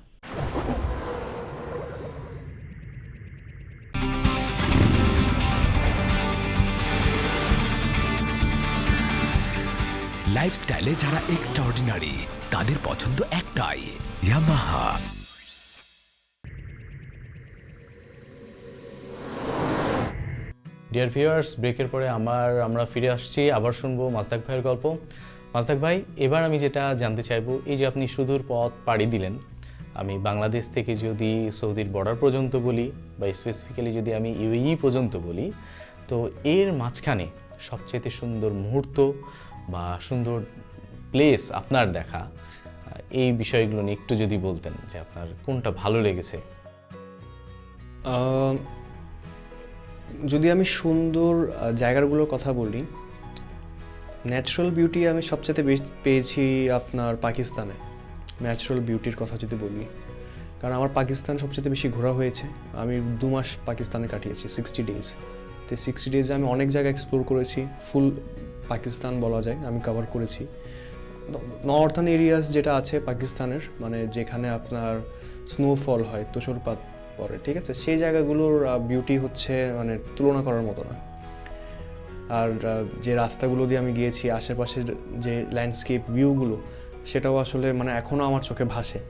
লাইফস্টাইলে যারা এক্সট্রাঅর্ডিনারি, তাদের পছন্দ একটাই, ইয়ামাহা। ডিয়ার ভিউয়ার্স, ব্রেকের পরে আমরা ফিরে আসছি, আবার শুনবো মাস্তাক ভাইয়ের গল্প। মাস্তাক ভাই, এবার আমি যেটা জানতে চাইবো, এই যে আপনি সুদূর পথ পাড়ি দিলেন, আমি বাংলাদেশ থেকে যদি সৌদির বর্ডার পর্যন্ত বলি বা স্পেসিফিক্যালি যদি আমি ইউএই পর্যন্ত বলি, তো এর মাঝখানে সবচেয়ে সুন্দর মুহূর্ত বা সুন্দর প্লেস আপনার দেখা, এই বিষয়গুলো নিয়ে একটু যদি বলতেন যে আপনার কোনটা ভালো লেগেছে। যদি আমি সুন্দর জায়গাগুলোর কথা বলি, ন্যাচারাল বিউটি আমি সবচেয়ে বেশি পেয়েছি আপনার পাকিস্তানে। ন্যাচারাল বিউটির কথা যদি বলি, কারণ আমার পাকিস্তান সবচেয়ে বেশি ঘোরা হয়েছে। আমি 2 মাস পাকিস্তানে কাটিয়েছি, 60 ডেজ। তো 60 ডেজে আমি অনেক জায়গা এক্সপ্লোর করেছি, ফুল পাকিস্তান বলা যায় আমি কভার করেছি। নর্থার্ন এরিয়াস যেটা আছে পাকিস্তানের, মানে যেখানে আপনার স্নোফল হয়, তুষারপাত পড়ে, ঠিক আছে, সেই জায়গাগুলোর বিউটি হচ্ছে মানে তুলনা করার মতো না। আর যে রাস্তাগুলো দিয়ে আমি গিয়েছি, আশেপাশের যে ল্যান্ডস্কেপ ভিউগুলো, সেটাও আসলে মানে এখনও আমার চোখে ভাসে।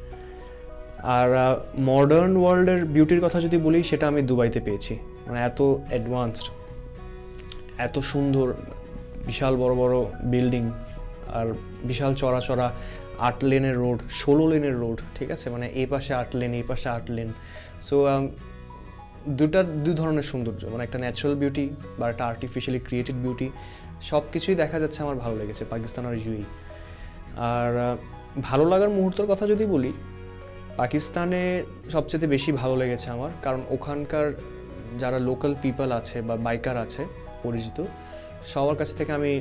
আর মডার্ন ওয়ার্ল্ডের বিউটির কথা যদি বলি, সেটা আমি দুবাইতে পেয়েছি। মানে এত অ্যাডভান্সড, এত সুন্দর, বিশাল বড় বড় বিল্ডিং, আর বিশাল চড়া চড়া 8 লেনের রোড, 16 লেনের রোড, ঠিক আছে, মানে এই পাশে 8 লেন, এই পাশে 8 লেন। সো দুই ধরনের সৌন্দর্য, মানে একটা ন্যাচারাল বিউটি বা একটা আর্টিফিশিয়ালি ক্রিয়েটেড বিউটি, সব কিছুই দেখা যাচ্ছে আমার ভালো লেগেছে পাকিস্তান আর ইউএই। আর ভালো লাগার মুহূর্তের কথা যদি বলি, পাকিস্তানে সবচেয়ে বেশি ভালো লেগেছে আমার, কারণ ওখানকার যারা লোকাল পিপল আছে বা বাইকার আছে পরিচিত, সবার কাছ থেকে আমি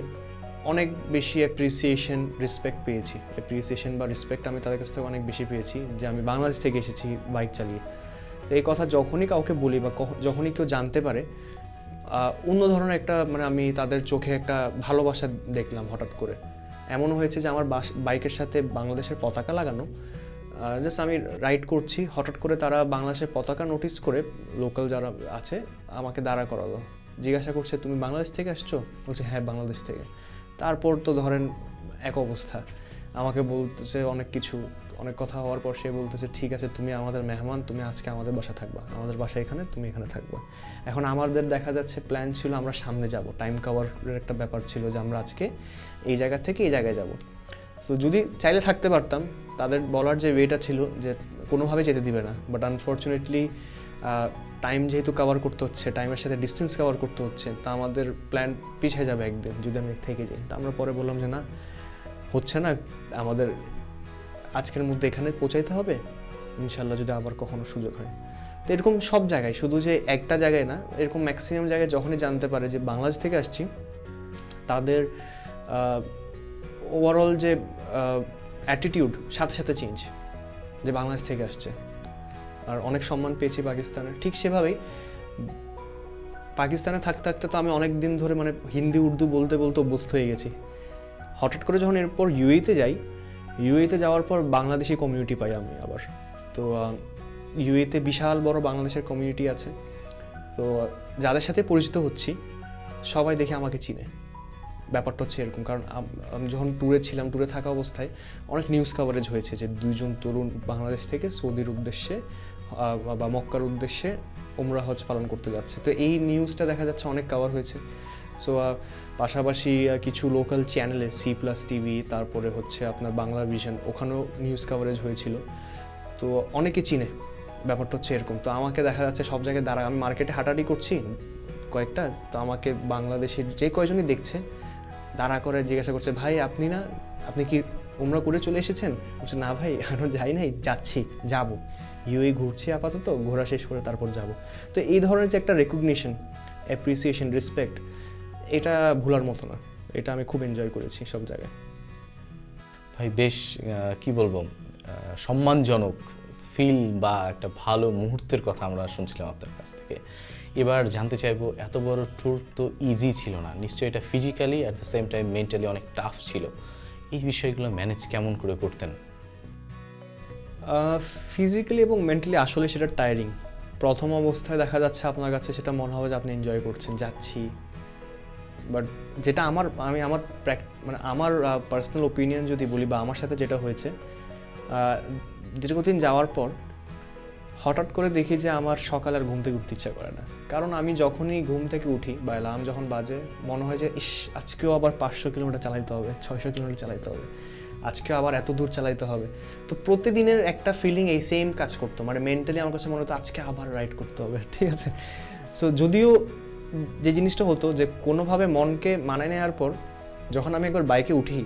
অনেক বেশি অ্যাপ্রিসিয়েশন, রেসপেক্ট পেয়েছি। অ্যাপ্রিসিয়েশন বা রেসপেক্ট আমি তাদের কাছ থেকে অনেক বেশি পেয়েছি যে আমি বাংলাদেশ থেকে এসেছি বাইক চালিয়ে। তো এই কথা যখনই কাউকে বলি বা যখনই কেউ জানতে পারে, অন্য ধরনের একটা মানে আমি তাদের চোখে একটা ভালোবাসা দেখলাম হঠাৎ করে। এমনও হয়েছে যে আমার বাইকের সাথে বাংলাদেশের পতাকা লাগানো, জাস্ট আমি রাইড করছি, হঠাৎ করে তারা বাংলাদেশের পতাকা নোটিস করে, লোকাল যারা আছে, আমাকে দাঁড়া করালো, জিজ্ঞাসা করছে তুমি বাংলাদেশ থেকে আসছো? বলছে হ্যাঁ বাংলাদেশ থেকে। তারপর তো ধরেন এক অবস্থা, আমাকে বলতেছে অনেক কিছু, অনেক কথা হওয়ার পর সে বলতেছে ঠিক আছে তুমি আমাদের মেহমান, তুমি আজকে আমাদের বাসা থাকবা, আমাদের বাসা এখানে, তুমি এখানে থাকবা। এখন আমাদের দেখা যাচ্ছে প্ল্যান ছিল আমরা সামনে যাব, টাইম কাভারের একটা ব্যাপার ছিল যে আমরা আজকে এই জায়গা থেকে এই জায়গায় যাব। সো যদি চাইলে থাকতে পারতাম, তাদের বলার যে ওয়েটা ছিল যে কোনোভাবে যেতে দিবে না, বাট আনফর্চুনেটলি টাইম যেহেতু কভার করতে হচ্ছে, টাইমের সাথে ডিস্টেন্স কভার করতে হচ্ছে, তা আমাদের প্ল্যান পিছিয়ে যাবে একদিন যদি আমি থেকে যাই। তা আমরা পরে বললাম যে না, হচ্ছে না, আমাদের আজকের মধ্যে এখানে পৌঁছাইতে হবে, ইনশাল্লাহ যদি আবার কখনো সুযোগ হয়। তো এরকম সব জায়গায়, শুধু যে একটা জায়গায় না, এরকম ম্যাক্সিমাম জায়গায় যখনই জানতে পারে যে বাংলাদেশ থেকে আসছি, তাদের ওভারঅল যে অ্যাটিটিউড সাথে সাথে চেঞ্জ, যে বাংলাদেশ থেকে আসছে। আর অনেক সম্মান পেয়েছি পাকিস্তানে। ঠিক সেভাবেই পাকিস্তানে থাকতে থাকতে তো আমি অনেক দিন ধরে মানে হিন্দি উর্দু বলতে বলতে অভ্যস্ত হয়ে গেছি। হঠাৎ করে যখন এরপর ইউএইতে যাই, ইউএইতে যাওয়ার পর বাংলাদেশি কমিউনিটি পাই আমি আবার। তো ইউএইতে বিশাল বড় বাংলাদেশের কমিউনিটি আছে। তো যাদের সাথে পরিচিত হচ্ছি সবাই দেখে আমাকে চিনে। ব্যাপারটা হচ্ছে এরকম, কারণ আমি যখন ট্যুরে ছিলাম, ট্যুরে থাকা অবস্থায় অনেক নিউজ কভারেজ হয়েছে যে 2 জন তরুণ বাংলাদেশ থেকে সৌদির উদ্দেশ্যে বা মক্কার উদ্দেশ্যে উমরা হজ পালন করতে যাচ্ছে। তো এই নিউজটা দেখা যাচ্ছে অনেক কভার হয়েছে। সো পাশাপাশি কিছু লোকাল চ্যানেলে C+TV, তারপরে হচ্ছে আপনার বাংলা ভিশন, ওখানেও নিউজ কভারেজ হয়েছিল। তো অনেকে চিনে, ব্যাপারটা হচ্ছে এরকম। তো আমাকে দেখা যাচ্ছে সব জায়গায় দাঁড়া, আমি মার্কেটে হাঁটাহাঁটি করছি কয়েকটা, তো আমাকে বাংলাদেশের যে কয়জনই দেখছে দাঁড়া করে জিজ্ঞাসা করছে ভাই আপনি কি উমরা করে চলে এসেছেন? বলছে না ভাই এখনো যাই নাই, যাচ্ছি, যাব, ইউএই ঘুরছি আপাতত, ঘোরা শেষ করে তারপর যাব। তো এই ধরনের যে একটা রেকগনিশন, অ্যাপ্রিসিয়েশন, রেসপেক্ট, এটা ভোলার মতো না। এটা আমি খুব এনজয় করেছি সব জায়গায়। ভাই বেশ কি বলবো, সম্মানজনক ফিল বা একটা ভালো মুহূর্তের কথা আমরা শুনছিলাম আপনার কাছ থেকে। এবার জানতে চাইবো, এত বড় ট্যুর তো ইজি ছিল না, নিশ্চয়ই এটা physically at the same time mentally অনেক টাফ ছিল। এই বিষয়গুলো ম্যানেজ কেমন করে করতেন? ফিজিক্যালি এবং মেন্টালি আসলে সেটা টায়ারিং। প্রথম অবস্থায় দেখা যাচ্ছে আপনার কাছে সেটা মনে হবে যে আপনি এনজয় করছেন, যাচ্ছি, বাট যেটা আমার মানে আমার পার্সোনাল ওপিনিয়ন যদি বলি বা আমার সাথে যেটা হয়েছে, দীর্ঘদিন যাওয়ার পর হঠাৎ করে দেখি যে আমার সকাল আর ঘুম থেকে উঠতে ইচ্ছা করে না। কারণ আমি যখনই ঘুম থেকে উঠি বা অ্যালার্ম যখন বাজে, মনে হয় যে ইস আজকেও আবার 500 কিলোমিটার চালাইতে হবে, 600 কিলোমিটার চালাইতে হবে, আজকেও আবার এত দূর চালাইতে হবে। তো প্রতিদিনের একটা ফিলিং এই সেম কাজ করতো, মানে মেন্টালি আমার কাছে মনে হতো আজকে আবার রাইড করতে হবে, ঠিক আছে। সো যদিও যে জিনিসটা হতো যে কোনোভাবে মনকে মানায় নেওয়ার পর যখন আমি একবার বাইকে উঠি,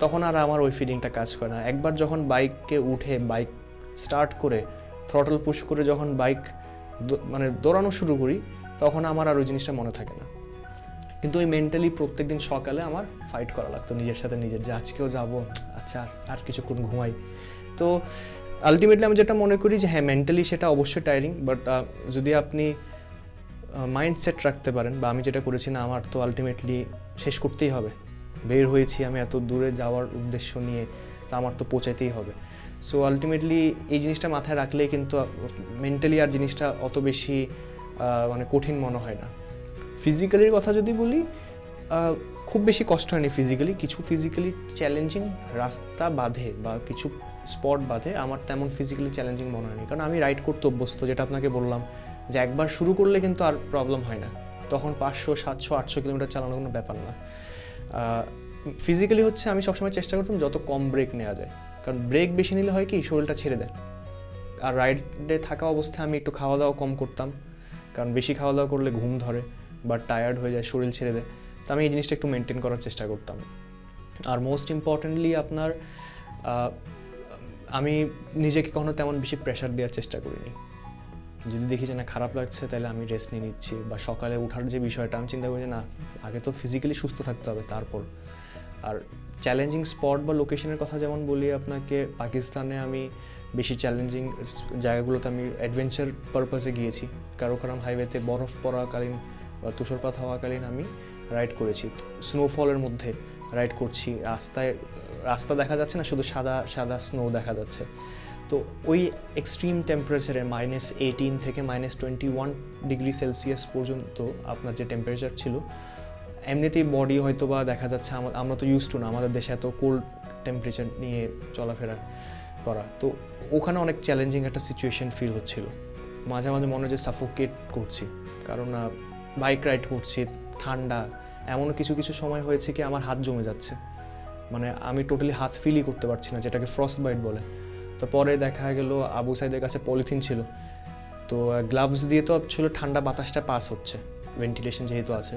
তখন আর আমার ওই ফিলিংটা কাজ করে না। একবার যখন বাইকে উঠে বাইক স্টার্ট করে থ্রটল পুশ করে যখন বাইক মানে দৌড়ানো শুরু করি, তখন আমার আর ওই জিনিসটা মনে থাকে না। কিন্তু ওই মেন্টালি প্রত্যেকদিন সকালে আমার ফাইট করা লাগতো নিজের সাথে নিজের, যে আজকেও যাবো, আচ্ছা আর কিছুক্ষণ ঘুমাই। তো আলটিমেটলি আমি যেটা মনে করি যে হ্যাঁ, মেন্টালি সেটা অবশ্যই টায়ারিং, বাট যদি আপনি মাইন্ডসেট রাখতে পারেন, বা আমি যেটা করেছি না, আমার তো আলটিমেটলি শেষ করতেই হবে, বের হয়েছি আমি এত দূরে যাওয়ার উদ্দেশ্য নিয়ে, তা আমার তো পৌঁছাতেই হবে। সো আলটিমেটলি এই জিনিসটা মাথায় রাখলেই কিন্তু মেন্টালি আর জিনিসটা অত বেশি মানে কঠিন মনে হয় না। ফিজিক্যালির কথা যদি বলি, খুব বেশি কষ্ট হয়নি ফিজিক্যালি। কিছু ফিজিক্যালি চ্যালেঞ্জিং রাস্তা বাঁধে বা কিছু স্পট বাঁধে আমার তেমন ফিজিক্যালি চ্যালেঞ্জিং মনে হয়নি, কারণ আমি রাইড করতে অভ্যস্ত, যেটা আপনাকে বললাম যে একবার শুরু করলে কিন্তু আর প্রবলেম হয় না, তখন 500, 700, 800 কিলোমিটার চালানো কোনো ব্যাপার না। ফিজিক্যালি হচ্ছে আমি সবসময় চেষ্টা করতাম যত কম ব্রেক নেওয়া যায়, কারণ ব্রেক বেশি নিলে হয় কি শরীরটা ছেড়ে দেয়। আর রাইডে থাকা অবস্থায় আমি একটু খাওয়া দাওয়া কম করতাম, কারণ বেশি খাওয়া দাওয়া করলে ঘুম ধরে বা টায়ার্ড হয়ে যায়, শরীর ছেড়ে দেয়। তো আমি এই জিনিসটা একটু মেনটেন করার চেষ্টা করতাম। আর মোস্ট ইম্পর্টেন্টলি আপনার আমি নিজেকে কখনো তেমন বেশি প্রেশার দেওয়ার চেষ্টা করিনি। যদি দেখি যে না খারাপ লাগছে, তাহলে আমি রেস্ট নিয়ে নিচ্ছি, বা সকালে ওঠার যে বিষয়টা আমি চিন্তা করি যে না, আগে তো ফিজিক্যালি সুস্থ থাকতে হবে তারপর। আর চ্যালেঞ্জিং স্পট বা লোকেশনের কথা যেমন বলি আপনাকে, পাকিস্তানে আমি বেশি চ্যালেঞ্জিং জায়গাগুলোতে আমি অ্যাডভেঞ্চার পারপাসে গিয়েছি। কারাকোরাম হাইওয়েতে বরফ পড়াকালীন বা তুষারপাত হওয়াকালীন আমি রাইড করেছি, স্নোফলের মধ্যে রাইড করছি, রাস্তা দেখা যাচ্ছে না, শুধু সাদা সাদা স্নো দেখা যাচ্ছে। তো ওই এক্সট্রিম টেম্পারেচারে -18 থেকে -21 ডিগ্রি সেলসিয়াস পর্যন্ত আপনার যে টেম্পারেচার ছিল, এমনিতেই বডি হয়তো বা দেখা যাচ্ছে আমরা তো ইউজ টু না আমাদের দেশে এত কোল্ড টেম্পারেচার নিয়ে চলাফেরা করা। তো ওখানে অনেক চ্যালেঞ্জিং একটা সিচুয়েশন ফিল হচ্ছিল, মাঝে মাঝে মনে হয় যে সাফোকেট করছি, কারণ বাইক রাইড করছি, ঠান্ডা। এমনও কিছু কিছু সময় হয়েছে কি আমার হাত জমে যাচ্ছে, মানে আমি টোটালি হাত ফিলই করতে পারছি না, যেটাকে ফ্রস্ট বাইট বলে। তো পরে দেখা গেল আবু সাইদের কাছে পলিথিন ছিল, তো গ্লাভস দিয়ে তো ছিল ঠান্ডা বাতাসটা পাস হচ্ছে, ভেন্টিলেশন যেহেতু আছে।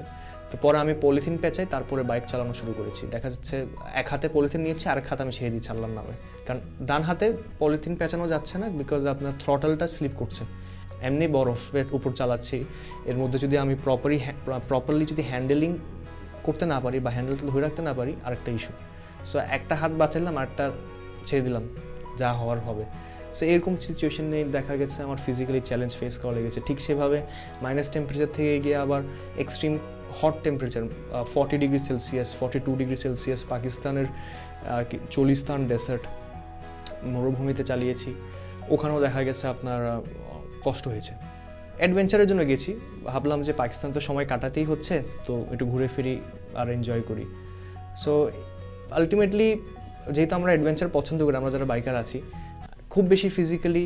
তো পরে আমি পলিথিন পেঁচাই, তারপরে বাইক চালানো শুরু করেছি। দেখা যাচ্ছে এক হাতে পলিথিন নিয়েছি, আরেক হাতে আমি ছেড়ে দিচ্ছি আল্লাহর নামে, কারণ ডান হাতে পলিথিন পেঁচানো যাচ্ছে না, বিকজ আপনার থ্রটলটা স্লিপ করছে। এমনি বরফের উপর চালাচ্ছি, এর মধ্যে যদি আমি প্রপারলি যদি হ্যান্ডেলিং করতে না পারি বা হ্যান্ডেলটা ধরে রাখতে না পারি, আরেকটা ইস্যু। সো একটা হাত বাঁচালাম, আরেকটা ছেড়ে দিলাম, যা হওয়ার হবে। সো এরকম সিচুয়েশনে দেখা গেছে আমার ফিজিক্যালি চ্যালেঞ্জ ফেস করা লেগেছে। ঠিক সেভাবে মাইনাস টেম্পারেচার থেকে গিয়ে আবার extreme hot temperature 40 degree Celsius, 42 degree Celsius, পাকিস্তানের চলিস্তান ডেসার্ট মরুভূমিতে চালিয়েছি, ওখানেও দেখা গেছে আপনার কষ্ট হয়েছে। অ্যাডভেঞ্চারের জন্য গেছি, ভাবলাম যে পাকিস্তান তো সময় কাটাতেই হচ্ছে, তো একটু ঘুরে ফিরি আর এনজয় করি। সো আলটিমেটলি যেহেতু আমরা অ্যাডভেঞ্চার পছন্দ করি, আমরা যারা বাইকার আছি, খুব বেশি ফিজিক্যালি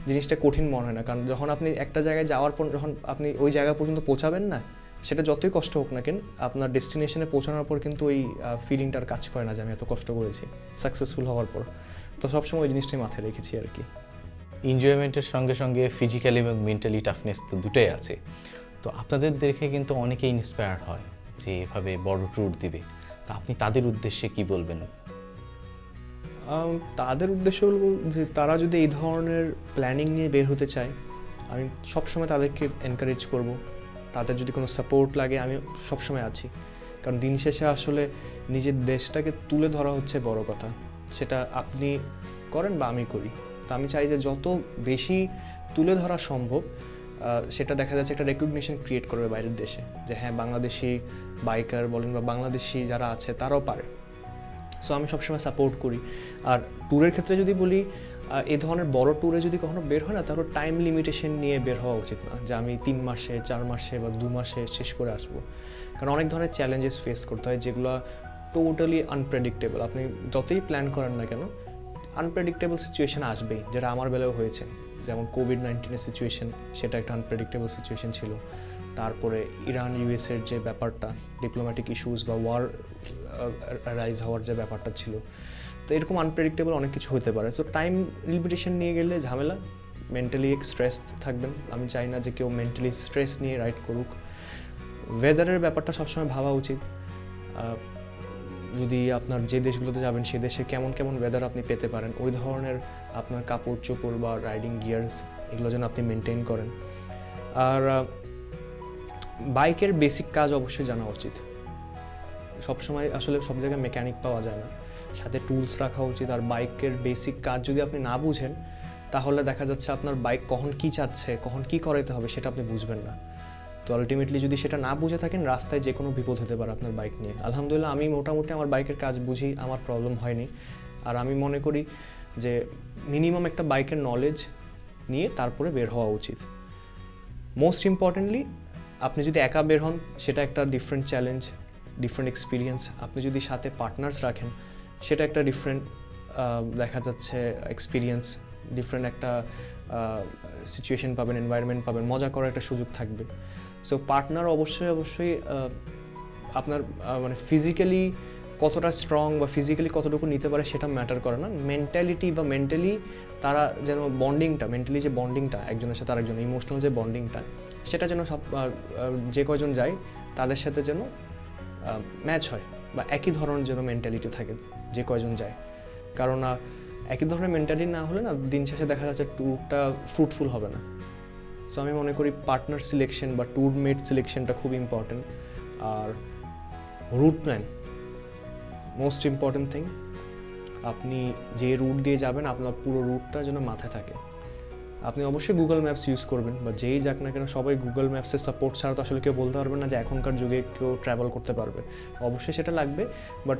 জিনিসটা কঠিন মনে হয় না, কারণ যখন আপনি একটা জায়গায় যাওয়ার পর যখন আপনি ওই জায়গা পর্যন্ত পৌঁছাবেন না, সেটা যতই কষ্ট হোক না কেন, আপনার ডেস্টিনেশনে পৌঁছানোর পর কিন্তু ওই ফিলিংটার কাজ করে না যে আমি এত কষ্ট করেছি সাকসেসফুল হওয়ার পর। তো সবসময় ওই জিনিসটাই মাথায় রেখেছি আর কি। এনজয়মেন্টের সঙ্গে সঙ্গে ফিজিক্যালি এবং মেন্টালি টাফনেস তো দুটোই আছে। তো আপনাদের দেখে কিন্তু অনেকেই ইন্সপায়ার হয় যে এভাবে বড় ট্যুর দিবে, তা আপনি তাদের উদ্দেশ্যে কি বলবেন? তাদের উদ্দেশ্য বলবো যে তারা যদি এই ধরনের প্ল্যানিং নিয়ে বের হতে চায়, আমি সবসময় তাদেরকে এনকারেজ করব। তাদের যদি কোনো সাপোর্ট লাগে, আমি সবসময় আছি, কারণ দিন শেষে আসলে নিজের দেশটাকে তুলে ধরা হচ্ছে বড় কথা। সেটা আপনি করেন বা আমি করি, তো আমি চাই যে যত বেশি তুলে ধরা সম্ভব, সেটা দেখা যাচ্ছে একটা রেকগনিশন ক্রিয়েট করবে বাইরের দেশে, যে হ্যাঁ বাংলাদেশি বাইকার বলেন বা বাংলাদেশি যারা আছে তারাও পারে। সো আমি সবসময় সাপোর্ট করি। আর ট্যুরের ক্ষেত্রে যদি বলি, এই ধরনের বড় ট্যুরে যদি কখনো বের হয় না, তাহলে টাইম লিমিটেশন নিয়ে বের হওয়া উচিত না, যে আমি 3 মাসে 4 মাসে বা 2 মাসে শেষ করে আসবো। কারণ অনেক ধরনের চ্যালেঞ্জেস ফেস করতে হয়, যেগুলো টোটালি আনপ্রেডিক্টেবল। আপনি যতই প্ল্যান করেন না কেন, আনপ্রেডিক্টেবল সিচুয়েশন আসবেই, যেটা আমার বেলাও হয়েছে। যেমন কোভিড-19 সিচুয়েশন, সেটা একটা আনপ্রেডিক্টেবল সিচুয়েশন ছিল। তারপরে ইরান ইউএসের যে ব্যাপারটা, ডিপ্লোম্যাটিক ইস্যুস বা ওয়ার রাইজ হওয়ার যে ব্যাপারটা ছিল, তো এরকম আনপ্রেডিক্টেবল অনেক কিছু হতে পারে। সো টাইম লিমিটেশন নিয়ে গেলে ঝামেলা, মেন্টালি স্ট্রেস থাকবেন। আমি চাই না যে কেউ মেন্টালি স্ট্রেস নিয়ে রাইড করুক। ওয়েদারের ব্যাপারটা সবসময় ভাবা উচিত। যদি আপনার যে দেশগুলোতে যাবেন সে দেশে কেমন কেমন ওয়েদার আপনি পেতে পারেন, ওই ধরনের আপনার কাপড় চোপড় বা রাইডিং গিয়ার্স এগুলো যেন আপনি মেনটেন করেন। আর বাইকের বেসিক কাজ অবশ্যই জানা উচিত। সবসময় আসলে সব জায়গায় মেকানিক পাওয়া যায় না, সাথে টুলস রাখা উচিত। আর বাইকের বেসিক কাজ যদি আপনি না বুঝেন তাহলে দেখা যাচ্ছে আপনার বাইক কখন কী চাচ্ছে, কখন কী করাতে হবে সেটা আপনি বুঝবেন না। তো আলটিমেটলি যদি সেটা না বুঝে থাকেন রাস্তায় যে কোনো বিপদ হতে পারে আপনার বাইক নিয়ে। আলহামদুলিল্লাহ আমি মোটামুটি আমার বাইকের কাজ বুঝি, আমার প্রবলেম হয়নি। আর আমি মনে করি যে মিনিমাম একটা বাইকের নলেজ নিয়ে তারপরে বের হওয়া উচিত। মোস্ট ইম্পর্টেন্টলি আপনি যদি একা বের হন সেটা একটা ডিফারেন্ট চ্যালেঞ্জ, ডিফারেন্ট এক্সপিরিয়েন্স। আপনি যদি সাথে পার্টনার্স রাখেন সেটা একটা ডিফারেন্ট দেখা যাচ্ছে এক্সপিরিয়েন্স, ডিফারেন্ট একটা সিচুয়েশন পাবেন, এনভায়রনমেন্ট পাবেন, মজা করার একটা সুযোগ থাকবে। সো পার্টনার অবশ্যই আপনার মানে ফিজিক্যালি কতটা স্ট্রং বা ফিজিক্যালি কতটুকু নিতে পারে সেটা ম্যাটার করে না, মেন্টালিটি বা মেন্টালি তারা যেন বন্ডিংটা, মেন্টালি যে বন্ডিংটা একজনের সাথে আরেকজন, ইমোশনাল যে বন্ডিংটা সেটা যেন সব যে কয়জন যায় তাদের সাথে যেন ম্যাচ হয় বা একই ধরনের যেন মেন্টালিটি থাকে যে কয়জন যায়। কারণ একই ধরনের মেন্টালিটি না হলে না দিন শেষে দেখা যাচ্ছে ট্যুরটা ফ্রুটফুল হবে না। সো আমি মনে করি পার্টনার সিলেকশন বা ট্যুর মেট সিলেকশনটা খুব ইম্পর্টেন্ট। আর route plan most important thing. আপনি যে রুট দিয়ে যাবেন আপনার পুরো রুটটা যেন মাথায় থাকে। আপনি অবশ্যই গুগল ম্যাপস ইউজ করবেন বা যেই যাক না কেন সবাই গুগল ম্যাপসের সাপোর্ট ছাড়া তো আসলে কেউ বলতে পারবে না যে এখনকার যুগে কেউ ট্রাভেল করতে পারবে। অবশ্যই সেটা লাগবে, বাট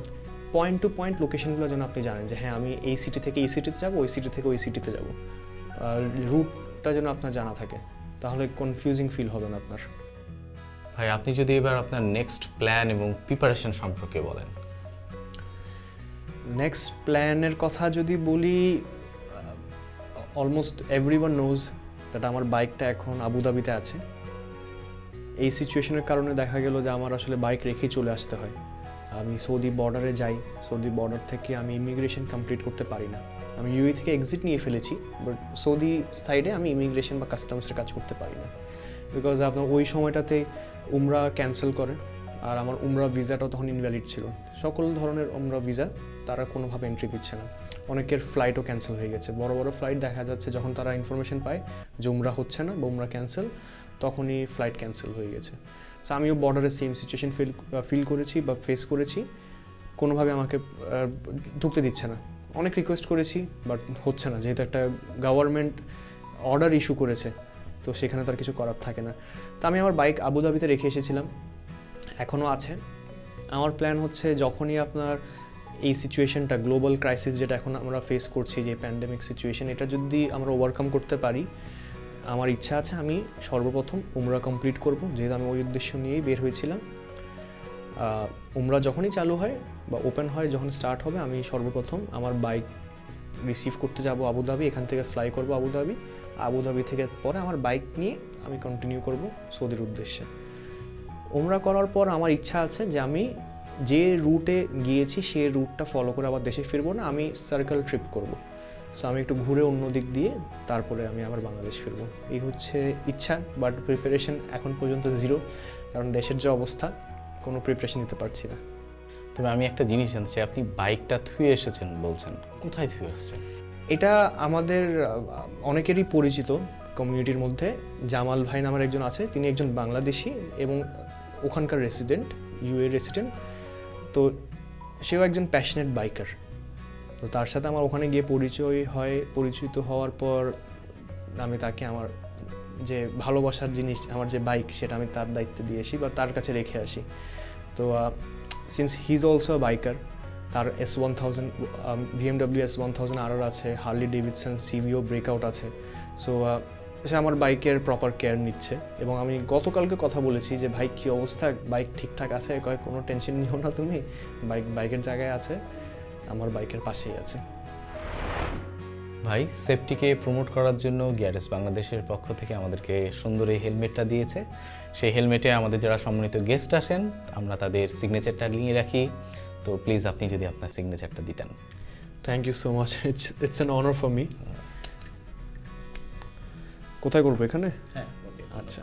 পয়েন্ট টু পয়েন্ট লোকেশনগুলো যেন আপনি জানেন যে হ্যাঁ আমি এই সিটি থেকে এই সিটিতে যাবো, ওই সিটি থেকে ওই সিটিতে যাবো। রুটটা যেন আপনার জানা থাকে, তাহলে কনফিউজিং ফিল হবে না আপনার। ভাই আপনি যদি এবার আপনার নেক্সট প্ল্যান এবং প্রিপারেশন সম্পর্কে বলেন। নেক্সট প্ল্যানের কথা যদি বলি, অলমোস্ট এভরিওয়ান নোজ দ্যাট আমার বাইকটা এখন আবুধাবিতে আছে। এই সিচুয়েশনের কারণে দেখা গেল যে আমার আসলে বাইক রেখেই চলে আসতে হয়। আমি সৌদি বর্ডারে যাই, সৌদি বর্ডার থেকে আমি ইমিগ্রেশন কমপ্লিট করতে পারি না। আমি ইউএই থেকে এক্সিট নিয়ে ফেলেছি, বাট সৌদি সাইডে আমি ইমিগ্রেশন বা কাস্টমসের কাজ করতে পারি না, বিকজ আপনার ওই সময়টাতে উমরা ক্যান্সেল করে। আর আমার উমরা ভিসাটাও তখন ইনভ্যালিড ছিল। সকল ধরনের উমরা ভিসা তারা কোনোভাবে এন্ট্রি দিচ্ছে না। অনেকের ফ্লাইটও ক্যান্সেল হয়ে গেছে। বড় বড় ফ্লাইট দেখা যাচ্ছে যখন তারা ইনফরমেশন পায় যে উমরা হচ্ছে না বা উমরা ক্যান্সেল, তখনই ফ্লাইট ক্যান্সেল হয়ে গেছে। সো আমিও বর্ডারে সেম সিচুয়েশন ফিল করেছি বা ফেস করেছি। কোনোভাবে আমাকে ঢুকতে দিচ্ছে না। অনেক রিকোয়েস্ট করেছি বাট হচ্ছে না, যেহেতু একটা গভর্নমেন্ট অর্ডার ইস্যু করেছে, তো সেখানে তার কিছু করার থাকে না। তো আমি আমার বাইক আবুধাবিতে রেখে এসেছিলাম, এখনও আছে। আমার প্ল্যান হচ্ছে যখনই আপনার এই সিচুয়েশনটা, গ্লোবাল ক্রাইসিস যেটা এখন আমরা ফেস করছি, যে প্যান্ডেমিক সিচুয়েশন, এটা যদি আমরা ওভারকাম করতে পারি, আমার ইচ্ছা আছে আমি সর্বপ্রথম উমরা কমপ্লিট করব, যেহেতু আমি ওই উদ্দেশ্য নিয়েই বের হয়েছিলাম। উমরা যখনই চালু হয় বা ওপেন হয়, যখন স্টার্ট হবে, আমি সর্বপ্রথম আমার বাইক রিসিভ করতে যাব আবুধাবি, এখান থেকে ফ্লাই করব আবুধাবি থেকে পরে আমার বাইক নিয়ে আমি কন্টিনিউ করব সৌদির উদ্দেশ্যে। উমরা করার পর আমার ইচ্ছা আছে যে আমি যে রুটে গিয়েছি সেই রুটটা ফলো করে আবার দেশে ফিরবো না, আমি সার্কেল ট্রিপ করব। সো আমি একটু ঘুরে অন্য দিক দিয়ে তারপরে আমি আবার বাংলাদেশ ফিরবো, এই হচ্ছে ইচ্ছা। বাট প্রিপারেশন এখন পর্যন্ত জিরো, কারণ দেশের যে অবস্থা, কোনো প্রিপারেশন নিতে পারছি না। তবে আমি একটা জিনিস জানতে চাই, আপনি বাইকটা থুয়ে এসেছেন বলছেন, কোথায় থুয়ে এসেছেন? এটা আমাদের অনেকেরই পরিচিত কমিউনিটির মধ্যে। জামাল ভাই নামের একজন আছে, তিনি একজন বাংলাদেশি এবং ওখানকার রেসিডেন্ট, ইউএ রেসিডেন্ট। তো সেও একজন প্যাশনেট বাইকার। তো তার সাথে আমার ওখানে গিয়ে পরিচিত হওয়ার পর আমি তাকে আমার যে ভালোবাসার জিনিস, আমার যে বাইক, সেটা আমি তার দায়িত্বে দিয়ে আসি বা তার কাছে রেখে আসি। তো since he is also biker, তার S1000 BMW S1000 RR আছে, হার্লি ডেভিডসন CVO ব্রেকআউট আছে। সো সে আমার বাইকের প্রপার কেয়ার নিচ্ছে। এবং আমি গতকালকে কথা বলেছি যে ভাই কী অবস্থা, বাইক ঠিকঠাক আছে, কোনো টেনশন নিও না তুমি, বাইকের জায়গায় আছে, আমার বাইকের পাশেই আছে। ভাই সেফটিকে প্রমোট করার জন্য গ্যারেজ বাংলাদেশের পক্ষ থেকে আমাদেরকে সুন্দর এই হেলমেটটা দিয়েছে। সেই হেলমেটে আমাদের যারা সম্মানিত গেস্ট আসেন আমরা তাদের সিগনেচারটা নিয়ে রাখি। তো প্লিজ আপনি যদি আপনার সিগনেচারটা দিতেন। Thank you so much, it's an honour for me. কোথায় করবো, এখানে? হ্যাঁ, আচ্ছা।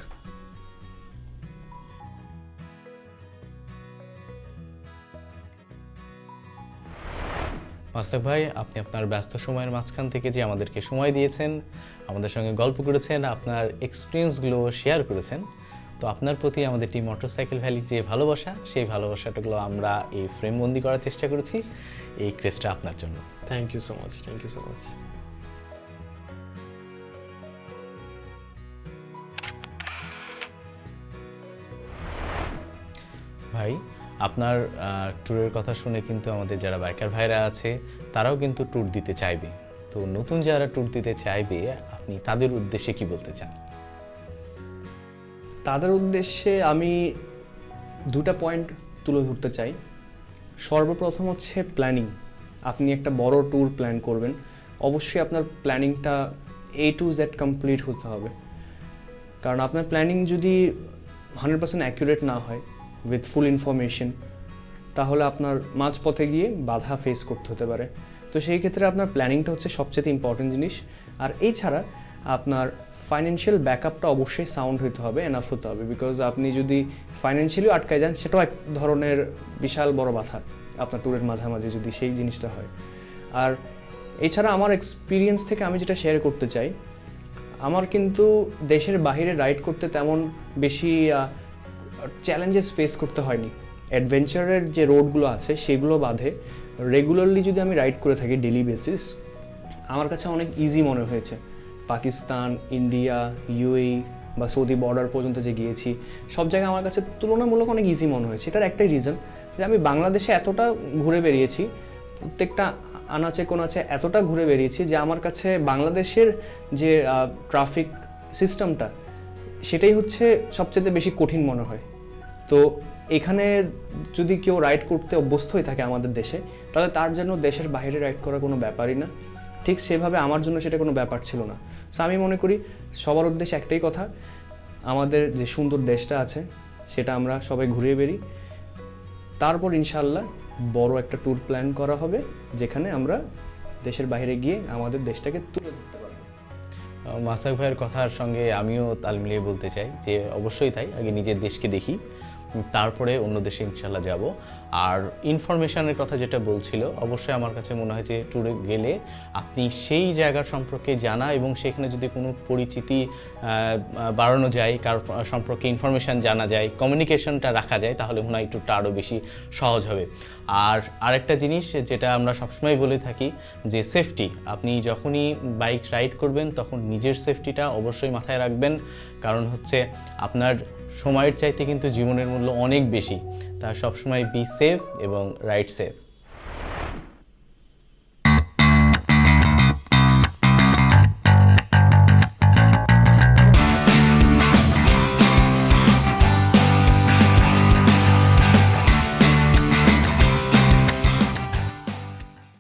মাস্তাক ভাই, আপনি আপনার ব্যস্ত সময়ের মাঝখান থেকে যে আমাদেরকে সময় দিয়েছেন, আমাদের সঙ্গে গল্প করেছেন, আপনার এক্সপিরিয়েন্সগুলো শেয়ার করেছেন, তো আপনার প্রতি আমাদের টিম মোটরসাইকেল ভ্যালির যে ভালোবাসা, সেই ভালোবাসাটাগুলো আমরা এই ফ্রেমবন্দি করার চেষ্টা করেছি। এই ক্রেস্টটা আপনার জন্য। Thank you so much, thank you so much. ভাই, আপনার ট্যুরের কথা শুনে কিন্তু আমাদের যারা বাইকার ভাইরা আছে তারাও কিন্তু ট্যুর দিতে চাইবে। তো নতুন যারা ট্যুর দিতে চাইবে, আপনি তাদের উদ্দেশ্যে কি বলতে চান? তাদের উদ্দেশ্যে আমি দুটা পয়েন্ট তুলে ধরতে চাই। সর্বপ্রথম হচ্ছে প্ল্যানিং। আপনি একটা বড় ট্যুর প্ল্যান করবেন, অবশ্যই আপনার প্ল্যানিংটা A to Z কমপ্লিট হতে হবে। কারণ আপনার প্ল্যানিং যদি 100% অ্যাকুরেট না হয় উইথ ফুল ইনফরমেশন, তাহলে আপনার মাঝপথে গিয়ে বাধা ফেস করতে হতে পারে। তো সেই ক্ষেত্রে আপনার প্ল্যানিংটা হচ্ছে সবচেয়ে ইম্পর্টেন্ট জিনিস। আর এছাড়া আপনার ফাইন্যান্সিয়াল ব্যাকআপটা অবশ্যই সাউন্ড হতে হবে, এনাফ হতে হবে। বিকজ আপনি যদি ফাইন্যান্সিয়ালিও আটকায় যান, সেটাও এক ধরনের বিশাল বড় বাধা আপনার ট্যুরের মাঝামাঝি যদি সেই জিনিসটা হয়। আর এছাড়া আমার এক্সপিরিয়েন্স থেকে আমি যেটা শেয়ার করতে চাই, আমার কিন্তু দেশের বাইরে রাইড করতে তেমন বেশি চ্যালেঞ্জেস ফেস করতে হয়নি। অ্যাডভেঞ্চারের যে রোডগুলো আছে সেগুলো বাদে রেগুলারলি যদি আমি রাইড করে থাকি ডেলি বেসিস, আমার কাছে অনেক ইজি মনে হয়েছে। পাকিস্তান, ইন্ডিয়া, UAE বা সৌদি বর্ডার পর্যন্ত যে গিয়েছি, সব জায়গায় আমার কাছে তুলনামূলক অনেক ইজি মনে হয়েছে। এটার একটাই রিজন যে আমি বাংলাদেশে এতটা ঘুরে বেরিয়েছি, প্রত্যেকটা আনাচে কোনাচে এতটা ঘুরে বেরিয়েছি যে আমার কাছে বাংলাদেশের যে ট্রাফিক সিস্টেমটা, সেটাই হচ্ছে সবচেয়ে বেশি কঠিন মনে হয়। তো এখানে যদি কেউ রাইড করতে অভ্যস্ত হয়ে থাকে আমাদের দেশে, তাহলে তার জন্য দেশের বাইরে রাইড করা কোনো ব্যাপারই না। ঠিক সেভাবে আমার জন্য সেটা কোনো ব্যাপার ছিল না। সো আমি মনে করি সবার উদ্দেশ্যে একটাই কথা, আমাদের যে সুন্দর দেশটা আছে সেটা আমরা সবাই ঘুরে বেরি, তারপর ইনশাআল্লাহ বড় একটা ট্যুর প্ল্যান করা হবে, যেখানে আমরা দেশের বাইরে গিয়ে আমাদের দেশটাকে তুলে ধরতে পারবো। মাস্তাক ভাইয়ের কথার সঙ্গে আমিও তাল মিলিয়ে বলতে চাই যে অবশ্যই তাই, আগে নিজের দেশকে দেখি, তারপরে অন্য দেশে ইনশাল্লাহ যাব। আর ইনফরমেশনের কথা যেটা বলছিল, অবশ্যই আমার কাছে মনে হয় যে ট্যুরে গেলে আপনি সেই জায়গার সম্পর্কে জানা এবং সেখানে যদি কোনো পরিচিতি বাড়ানো যায়, কার সম্পর্কে ইনফরমেশান জানা যায়, কমিউনিকেশনটা রাখা যায়, তাহলে মনে হয় ট্যুরটা আরও বেশি সহজ হবে। আর আরেকটা জিনিস যেটা আমরা সবসময় বলে থাকি যে সেফটি, আপনি যখনই বাইক রাইড করবেন তখন নিজের সেফটিটা অবশ্যই মাথায় রাখবেন। কারণ হচ্ছে আপনার সময়ের চাইতে কিন্তু জীবনের মূল্য অনেক বেশি। তা সবসময় বি সেফ এবং রাইড সেফ।